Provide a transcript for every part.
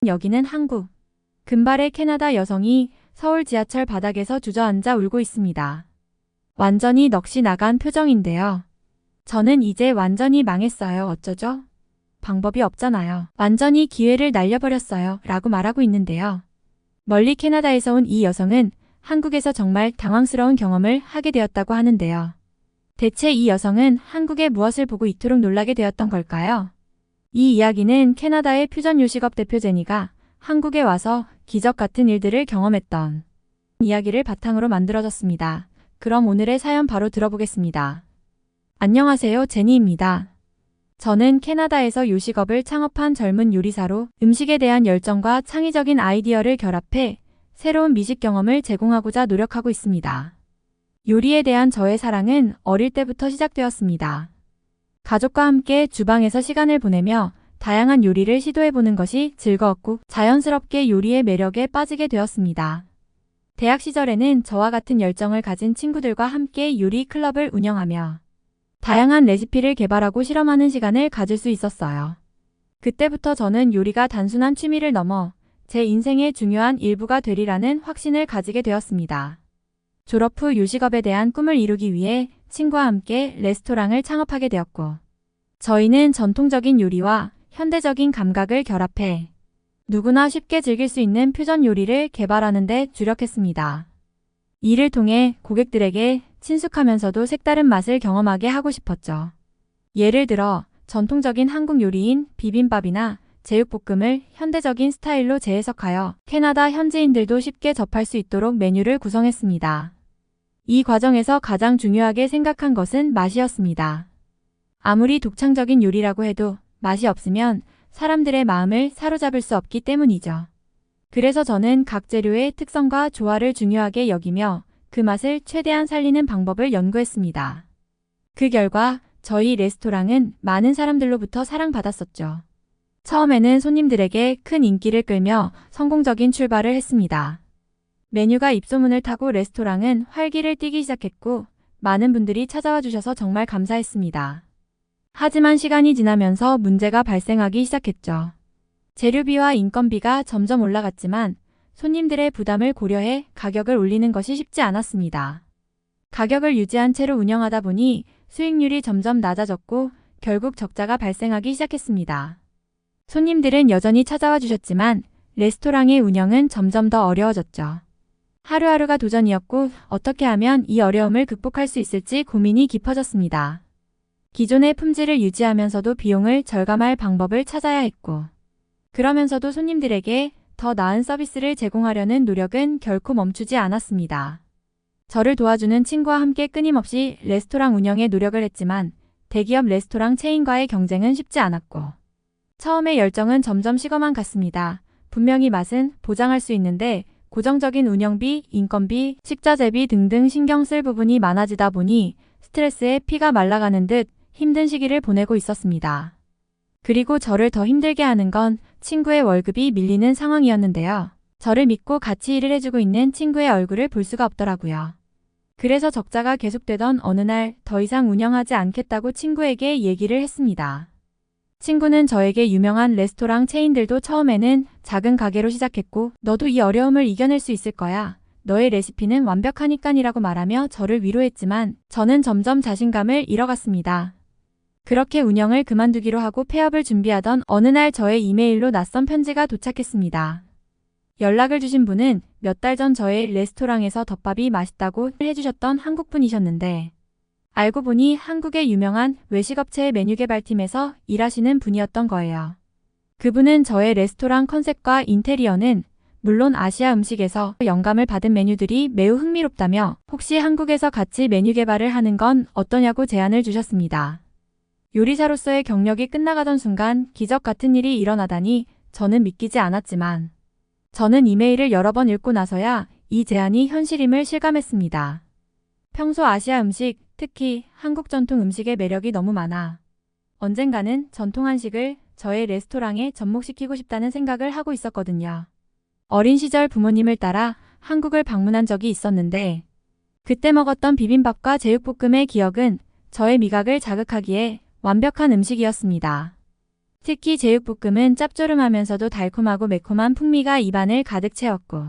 여기는 한국. 금발의 캐나다 여성이 서울 지하철 바닥에서 주저앉아 울고 있습니다. 완전히 넋이 나간 표정인데요. 저는 이제 완전히 망했어요. 어쩌죠? 방법이 없잖아요. 완전히 기회를 날려버렸어요. 라고 말하고 있는데요. 멀리 캐나다에서 온 이 여성은 한국에서 정말 당황스러운 경험을 하게 되었다고 하는데요. 대체 이 여성은 한국의 무엇을 보고 이토록 놀라게 되었던 걸까요? 이 이야기는 캐나다의 퓨전 요식업 대표 제니가 한국에 와서 기적 같은 일들을 경험했던 이야기를 바탕으로 만들어졌습니다. 그럼 오늘의 사연 바로 들어보겠습니다. 안녕하세요, 제니입니다. 저는 캐나다에서 요식업을 창업한 젊은 요리사로 음식에 대한 열정과 창의적인 아이디어를 결합해 새로운 미식 경험을 제공하고자 노력하고 있습니다. 요리에 대한 저의 사랑은 어릴 때부터 시작되었습니다. 가족과 함께 주방에서 시간을 보내며 다양한 요리를 시도해보는 것이 즐거웠고 자연스럽게 요리의 매력에 빠지게 되었습니다. 대학 시절에는 저와 같은 열정을 가진 친구들과 함께 요리 클럽을 운영하며 다양한 레시피를 개발하고 실험하는 시간을 가질 수 있었어요. 그때부터 저는 요리가 단순한 취미를 넘어 제 인생의 중요한 일부가 되리라는 확신을 가지게 되었습니다. 졸업 후 요식업에 대한 꿈을 이루기 위해 친구와 함께 레스토랑을 창업하게 되었고, 저희는 전통적인 요리와 현대적인 감각을 결합해 누구나 쉽게 즐길 수 있는 퓨전 요리를 개발하는 데 주력했습니다. 이를 통해 고객들에게 친숙하면서도 색다른 맛을 경험하게 하고 싶었죠. 예를 들어 전통적인 한국 요리인 비빔밥이나 제육볶음을 현대적인 스타일로 재해석하여 캐나다 현지인들도 쉽게 접할 수 있도록 메뉴를 구성했습니다. 이 과정에서 가장 중요하게 생각한 것은 맛이었습니다. 아무리 독창적인 요리라고 해도 맛이 없으면 사람들의 마음을 사로잡을 수 없기 때문이죠. 그래서 저는 각 재료의 특성과 조화를 중요하게 여기며 그 맛을 최대한 살리는 방법을 연구했습니다. 그 결과 저희 레스토랑은 많은 사람들로부터 사랑받았었죠. 처음에는 손님들에게 큰 인기를 끌며 성공적인 출발을 했습니다. 메뉴가 입소문을 타고 레스토랑은 활기를 띠기 시작했고 많은 분들이 찾아와 주셔서 정말 감사했습니다. 하지만 시간이 지나면서 문제가 발생하기 시작했죠. 재료비와 인건비가 점점 올라갔지만 손님들의 부담을 고려해 가격을 올리는 것이 쉽지 않았습니다. 가격을 유지한 채로 운영하다 보니 수익률이 점점 낮아졌고 결국 적자가 발생하기 시작했습니다. 손님들은 여전히 찾아와 주셨지만 레스토랑의 운영은 점점 더 어려워졌죠. 하루하루가 도전이었고 어떻게 하면 이 어려움을 극복할 수 있을지 고민이 깊어졌습니다. 기존의 품질을 유지하면서도 비용을 절감할 방법을 찾아야 했고, 그러면서도 손님들에게 더 나은 서비스를 제공하려는 노력은 결코 멈추지 않았습니다. 저를 도와주는 친구와 함께 끊임없이 레스토랑 운영에 노력을 했지만 대기업 레스토랑 체인과의 경쟁은 쉽지 않았고, 처음에 열정은 점점 식어만 갔습니다. 분명히 맛은 보장할 수 있는데 고정적인 운영비, 인건비, 식자재비 등등 신경 쓸 부분이 많아지다 보니 스트레스에 피가 말라가는 듯 힘든 시기를 보내고 있었습니다. 그리고 저를 더 힘들게 하는 건 친구의 월급이 밀리는 상황이었는데요. 저를 믿고 같이 일을 해주고 있는 친구의 얼굴을 볼 수가 없더라고요. 그래서 적자가 계속되던 어느 날 더 이상 운영하지 않겠다고 친구에게 얘기를 했습니다. 친구는 저에게 유명한 레스토랑 체인들도 처음에는 작은 가게로 시작했고 너도 이 어려움을 이겨낼 수 있을 거야. 너의 레시피는 완벽하니까니라고 말하며 저를 위로했지만 저는 점점 자신감을 잃어갔습니다. 그렇게 운영을 그만두기로 하고 폐업을 준비하던 어느 날 저의 이메일로 낯선 편지가 도착했습니다. 연락을 주신 분은 몇 달 전 저의 레스토랑에서 덮밥이 맛있다고 해주셨던 한국분이셨는데 알고 보니 한국의 유명한 외식업체의 메뉴 개발팀에서 일하시는 분이었던 거예요. 그분은 저의 레스토랑 컨셉과 인테리어는 물론 아시아 음식에서 영감을 받은 메뉴들이 매우 흥미롭다며 혹시 한국에서 같이 메뉴 개발을 하는 건 어떠냐고 제안을 주셨습니다. 요리사로서의 경력이 끝나가던 순간 기적 같은 일이 일어나다니 저는 믿기지 않았지만 저는 이메일을 여러 번 읽고 나서야 이 제안이 현실임을 실감했습니다. 평소 아시아 음식, 특히 한국 전통 음식의 매력이 너무 많아 언젠가는 전통 한식을 저의 레스토랑에 접목시키고 싶다는 생각을 하고 있었거든요. 어린 시절 부모님을 따라 한국을 방문한 적이 있었는데 그때 먹었던 비빔밥과 제육볶음의 기억은 저의 미각을 자극하기에 완벽한 음식이었습니다. 특히 제육볶음은 짭조름하면서도 달콤하고 매콤한 풍미가 입안을 가득 채웠고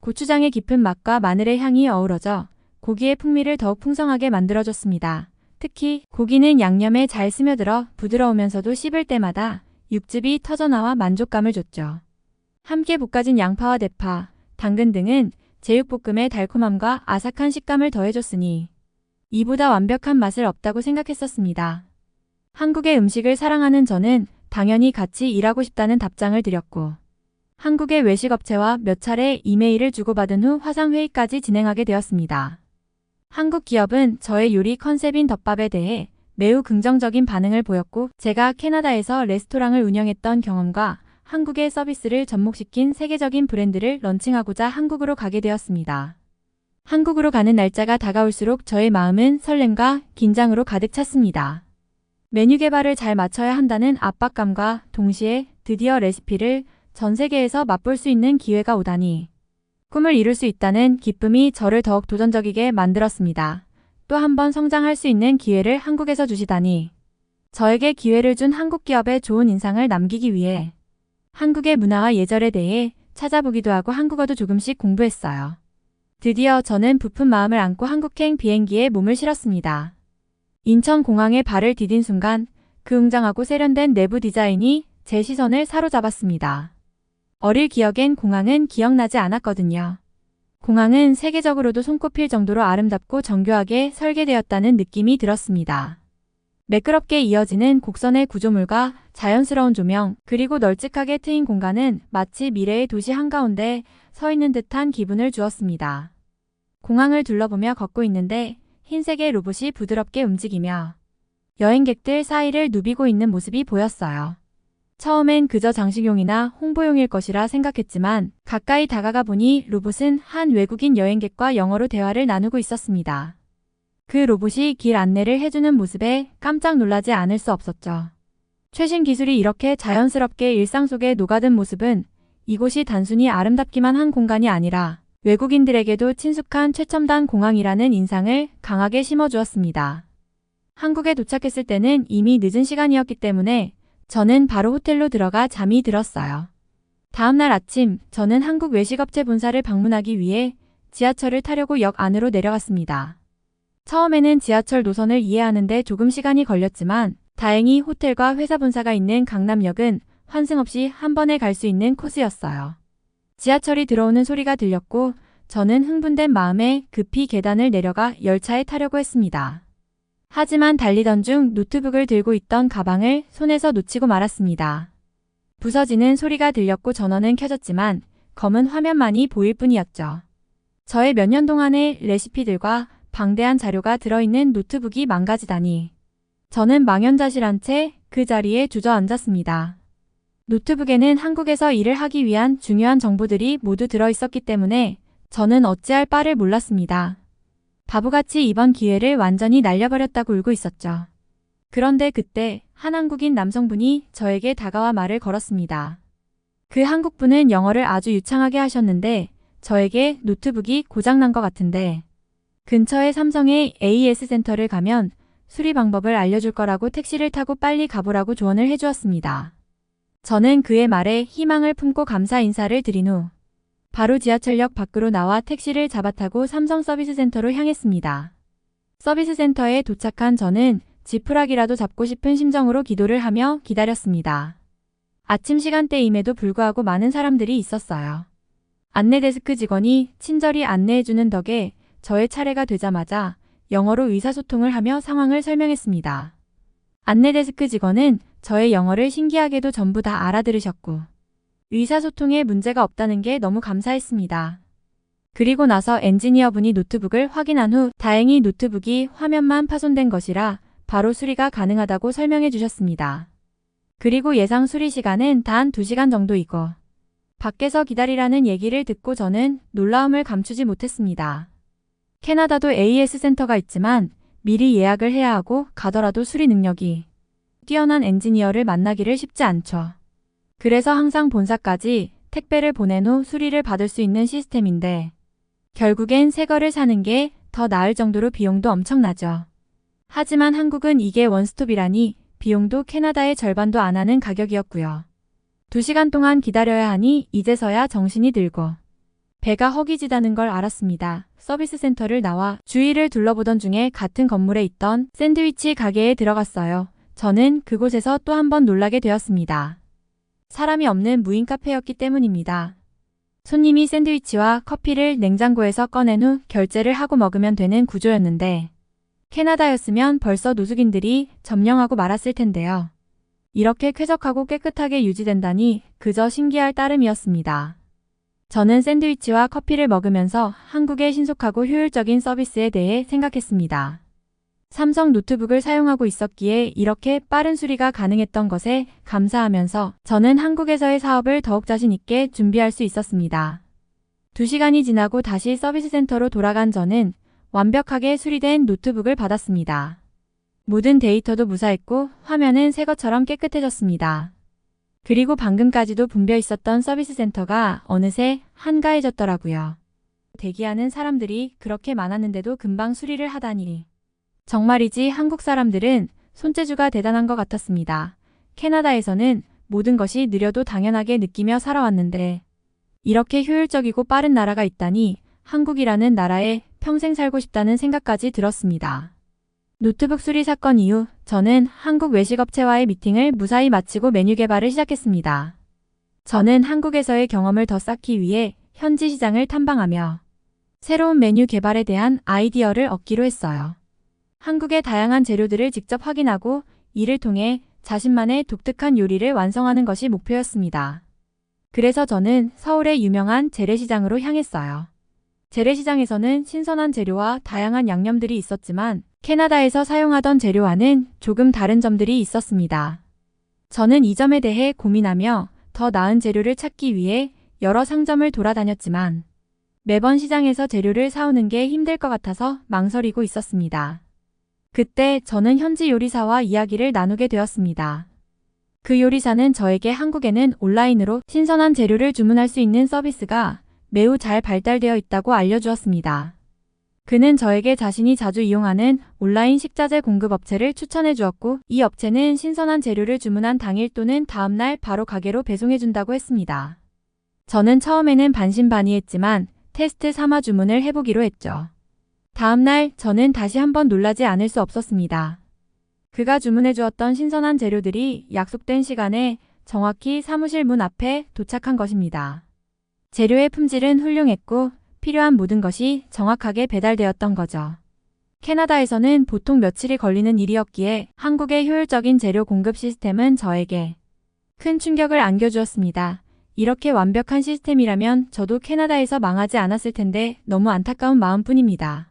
고추장의 깊은 맛과 마늘의 향이 어우러져 고기의 풍미를 더욱 풍성하게 만들어줬습니다. 특히 고기는 양념에 잘 스며들어 부드러우면서도 씹을 때마다 육즙이 터져나와 만족감을 줬죠. 함께 볶아진 양파와 대파, 당근 등은 제육볶음의 달콤함과 아삭한 식감을 더해줬으니 이보다 완벽한 맛을 없다고 생각했었습니다. 한국의 음식을 사랑하는 저는 당연히 같이 일하고 싶다는 답장을 드렸고 한국의 외식업체와 몇 차례 이메일을 주고받은 후 화상회의까지 진행하게 되었습니다. 한국 기업은 저의 요리 컨셉인 덮밥에 대해 매우 긍정적인 반응을 보였고 제가 캐나다에서 레스토랑을 운영했던 경험과 한국의 서비스를 접목시킨 세계적인 브랜드를 런칭하고자 한국으로 가게 되었습니다. 한국으로 가는 날짜가 다가올수록 저의 마음은 설렘과 긴장으로 가득 찼습니다. 메뉴 개발을 잘 맞춰야 한다는 압박감과 동시에 드디어 레시피를 전 세계에서 맛볼 수 있는 기회가 오다니 꿈을 이룰 수 있다는 기쁨이 저를 더욱 도전적이게 만들었습니다. 또 한 번 성장할 수 있는 기회를 한국에서 주시다니 저에게 기회를 준 한국 기업에 좋은 인상을 남기기 위해 한국의 문화와 예절에 대해 찾아보기도 하고 한국어도 조금씩 공부했어요. 드디어 저는 부푼 마음을 안고 한국행 비행기에 몸을 실었습니다. 인천공항에 발을 디딘 순간 그 웅장하고 세련된 내부 디자인이 제 시선을 사로잡았습니다. 어릴 기억엔 공항은 기억나지 않았거든요. 공항은 세계적으로도 손꼽힐 정도로 아름답고 정교하게 설계되었다는 느낌이 들었습니다. 매끄럽게 이어지는 곡선의 구조물과 자연스러운 조명, 그리고 널찍하게 트인 공간은 마치 미래의 도시 한가운데 서 있는 듯한 기분을 주었습니다. 공항을 둘러보며 걷고 있는데 흰색의 로봇이 부드럽게 움직이며 여행객들 사이를 누비고 있는 모습이 보였어요. 처음엔 그저 장식용이나 홍보용일 것이라 생각했지만 가까이 다가가 보니 로봇은 한 외국인 여행객과 영어로 대화를 나누고 있었습니다. 그 로봇이 길 안내를 해주는 모습에 깜짝 놀라지 않을 수 없었죠. 최신 기술이 이렇게 자연스럽게 일상 속에 녹아든 모습은 이곳이 단순히 아름답기만 한 공간이 아니라 외국인들에게도 친숙한 최첨단 공항이라는 인상을 강하게 심어주었습니다. 한국에 도착했을 때는 이미 늦은 시간이었기 때문에 저는 바로 호텔로 들어가 잠이 들었어요. 다음날 아침 저는 한국 외식업체 본사를 방문하기 위해 지하철을 타려고 역 안으로 내려갔습니다. 처음에는 지하철 노선을 이해하는데 조금 시간이 걸렸지만 다행히 호텔과 회사 본사가 있는 강남역은 환승 없이 한 번에 갈 수 있는 코스였어요. 지하철이 들어오는 소리가 들렸고 저는 흥분된 마음에 급히 계단을 내려가 열차에 타려고 했습니다. 하지만 달리던 중 노트북을 들고 있던 가방을 손에서 놓치고 말았습니다. 부서지는 소리가 들렸고 전원은 켜졌지만 검은 화면만이 보일 뿐이었죠. 저의 몇 년 동안의 레시피들과 방대한 자료가 들어있는 노트북이 망가지다니. 저는 망연자실한 채 그 자리에 주저앉았습니다. 노트북에는 한국에서 일을 하기 위한 중요한 정보들이 모두 들어있었기 때문에 저는 어찌할 바를 몰랐습니다. 바보같이 이번 기회를 완전히 날려버렸다고 울고 있었죠. 그런데 그때 한 한국인 남성분이 저에게 다가와 말을 걸었습니다. 그 한국분은 영어를 아주 유창하게 하셨는데 저에게 노트북이 고장난 것 같은데 근처의 삼성의 AS 센터를 가면 수리 방법을 알려줄 거라고 택시를 타고 빨리 가보라고 조언을 해주었습니다. 저는 그의 말에 희망을 품고 감사 인사를 드린 후 바로 지하철역 밖으로 나와 택시를 잡아 타고 삼성 서비스 센터로 향했습니다. 서비스 센터에 도착한 저는 지푸라기라도 잡고 싶은 심정으로 기도를 하며 기다렸습니다. 아침 시간대임에도 불구하고 많은 사람들이 있었어요. 안내 데스크 직원이 친절히 안내해주는 덕에 저의 차례가 되자마자 영어로 의사소통을 하며 상황을 설명했습니다. 안내 데스크 직원은 저의 영어를 신기하게도 전부 다 알아들으셨고 의사소통에 문제가 없다는 게 너무 감사했습니다. 그리고 나서 엔지니어분이 노트북을 확인한 후 다행히 노트북이 화면만 파손된 것이라 바로 수리가 가능하다고 설명해 주셨습니다. 그리고 예상 수리 시간은 단 2시간 정도이고 밖에서 기다리라는 얘기를 듣고 저는 놀라움을 감추지 못했습니다. 캐나다도 AS 센터가 있지만 미리 예약을 해야 하고 가더라도 수리 능력이 뛰어난 엔지니어를 만나기를 쉽지 않죠. 그래서 항상 본사까지 택배를 보낸 후 수리를 받을 수 있는 시스템인데 결국엔 새 거를 사는 게 더 나을 정도로 비용도 엄청나죠. 하지만 한국은 이게 원스톱이라니 비용도 캐나다의 절반도 안 하는 가격이었고요. 2시간 동안 기다려야 하니 이제서야 정신이 들고 배가 허기지다는 걸 알았습니다. 서비스 센터를 나와 주위를 둘러보던 중에 같은 건물에 있던 샌드위치 가게에 들어갔어요. 저는 그곳에서 또 한 번 놀라게 되었습니다. 사람이 없는 무인 카페였기 때문입니다. 손님이 샌드위치와 커피를 냉장고에서 꺼낸 후 결제를 하고 먹으면 되는 구조였는데 캐나다였으면 벌써 노숙인들이 점령하고 말았을 텐데요. 이렇게 쾌적하고 깨끗하게 유지된다니 그저 신기할 따름이었습니다. 저는 샌드위치와 커피를 먹으면서 한국의 신속하고 효율적인 서비스에 대해 생각했습니다. 삼성 노트북을 사용하고 있었기에 이렇게 빠른 수리가 가능했던 것에 감사하면서 저는 한국에서의 사업을 더욱 자신 있게 준비할 수 있었습니다. 2시간이 지나고 다시 서비스 센터로 돌아간 저는 완벽하게 수리된 노트북을 받았습니다. 모든 데이터도 무사했고 화면은 새 것처럼 깨끗해졌습니다. 그리고 방금까지도 붐벼 있었던 서비스 센터가 어느새 한가해졌더라고요. 대기하는 사람들이 그렇게 많았는데도 금방 수리를 하다니. 정말이지 한국 사람들은 손재주가 대단한 것 같았습니다. 캐나다에서는 모든 것이 느려도 당연하게 느끼며 살아왔는데 이렇게 효율적이고 빠른 나라가 있다니 한국이라는 나라에 평생 살고 싶다는 생각까지 들었습니다. 노트북 수리 사건 이후 저는 한국 외식업체와의 미팅을 무사히 마치고 메뉴 개발을 시작했습니다. 저는 한국에서의 경험을 더 쌓기 위해 현지 시장을 탐방하며 새로운 메뉴 개발에 대한 아이디어를 얻기로 했어요. 한국의 다양한 재료들을 직접 확인하고 이를 통해 자신만의 독특한 요리를 완성하는 것이 목표였습니다. 그래서 저는 서울의 유명한 재래시장으로 향했어요. 재래시장에서는 신선한 재료와 다양한 양념들이 있었지만 캐나다에서 사용하던 재료와는 조금 다른 점들이 있었습니다. 저는 이 점에 대해 고민하며 더 나은 재료를 찾기 위해 여러 상점을 돌아다녔지만 매번 시장에서 재료를 사오는 게 힘들 것 같아서 망설이고 있었습니다. 그때 저는 현지 요리사와 이야기를 나누게 되었습니다. 그 요리사는 저에게 한국에는 온라인으로 신선한 재료를 주문할 수 있는 서비스가 매우 잘 발달되어 있다고 알려주었습니다. 그는 저에게 자신이 자주 이용하는 온라인 식자재 공급 업체를 추천해 주었고 이 업체는 신선한 재료를 주문한 당일 또는 다음날 바로 가게로 배송해준다고 했습니다. 저는 처음에는 반신반의했지만 테스트 삼아 주문을 해보기로 했죠. 다음날 저는 다시 한번 놀라지 않을 수 없었습니다. 그가 주문해 주었던 신선한 재료들이 약속된 시간에 정확히 사무실 문 앞에 도착한 것입니다. 재료의 품질은 훌륭했고 필요한 모든 것이 정확하게 배달되었던 거죠. 캐나다에서는 보통 며칠이 걸리는 일이었기에 한국의 효율적인 재료 공급 시스템은 저에게 큰 충격을 안겨주었습니다. 이렇게 완벽한 시스템이라면 저도 캐나다에서 망하지 않았을 텐데 너무 안타까운 마음뿐입니다.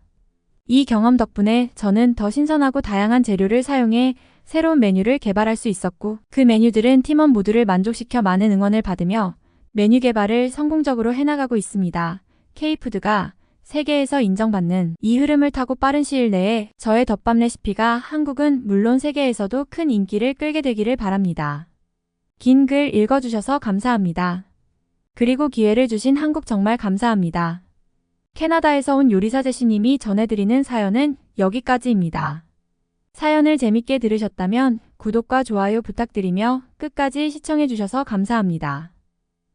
이 경험 덕분에 저는 더 신선하고 다양한 재료를 사용해 새로운 메뉴를 개발할 수 있었고 그 메뉴들은 팀원 모두를 만족시켜 많은 응원을 받으며 메뉴 개발을 성공적으로 해나가고 있습니다. K푸드가 세계에서 인정받는 이 흐름을 타고 빠른 시일 내에 저의 덮밥 레시피가 한국은 물론 세계에서도 큰 인기를 끌게 되기를 바랍니다. 긴 글 읽어주셔서 감사합니다. 그리고 기회를 주신 한국 정말 감사합니다. 캐나다에서 온 요리사 제시님이 전해드리는 사연은 여기까지입니다. 사연을 재밌게 들으셨다면 구독과 좋아요 부탁드리며 끝까지 시청해주셔서 감사합니다.